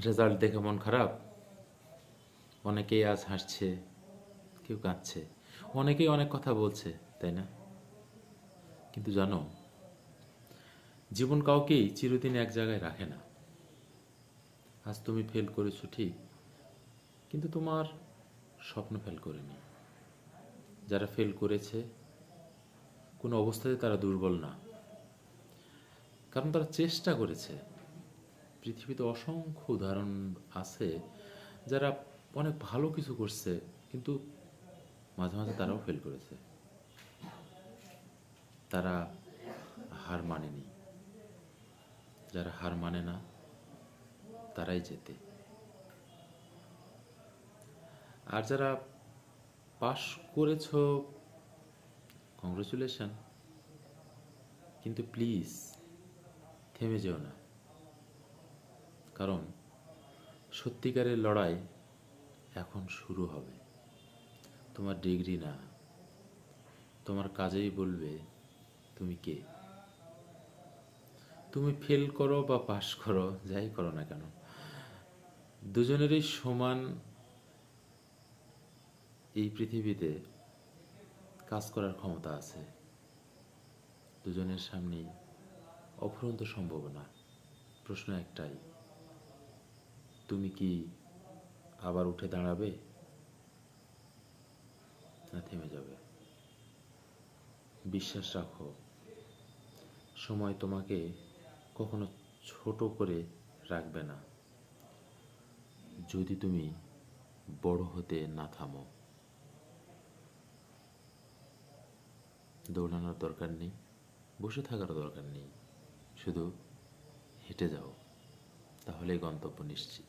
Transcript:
Result দেখে মন খারাপ। অনেকেই আজ হাসছে, কেউ কাঁদছে, অনেকেই অনেক কথা বলছে, তাই না? কিন্তু জানো, জীবন কাউকেই চিরদিন এক জায়গায় রাখে না। আজ তুমি ফেল করেছো ঠিক, কিন্তু তোমার স্বপ্ন ফেল করেনি। যারা ফেল করেছে কোনো অবস্থাতে তারা দুর্বল না, কারণ তারা চেষ্টা করেছে। পৃথিবীতে অসংখ্য উদাহরণ আছে যারা অনেক ভালো কিছু করছে, কিন্তু মাঝে মাঝে তারাও ফেল করেছে। তারা হার মানেনি। যারা হার মানে না তারাই জেতে। আর যারা পাশ করেছো, কংগ্রেচুলেশন, কিন্তু প্লিজ থেমে যেও না, কারণ সত্যিকারের লড়াই এখন শুরু হবে। তোমার ডিগ্রি না, তোমার কাজেই বলবে তুমি কে। তুমি ফেল করো বা পাশ করো, যাই করো না কেন, দুজনেরই সমান এই পৃথিবীতে কাজ করার ক্ষমতা আছে। দুজনের সামনেই অফুরন্ত সম্ভাবনা। প্রশ্ন একটাই, তুমি কি আবার উঠে দাঁড়াবে না থেমে যাবে? বিশ্বাস রাখো, সময় তোমাকে কখনো ছোট করে রাখবে না, যদি তুমি বড় হতে না থামো। দৌড়ানোর দরকার নেই, বসে থাকার দরকার নেই, শুধু হেঁটে যাও, তাহলেই গন্তব্য নিশ্চিত।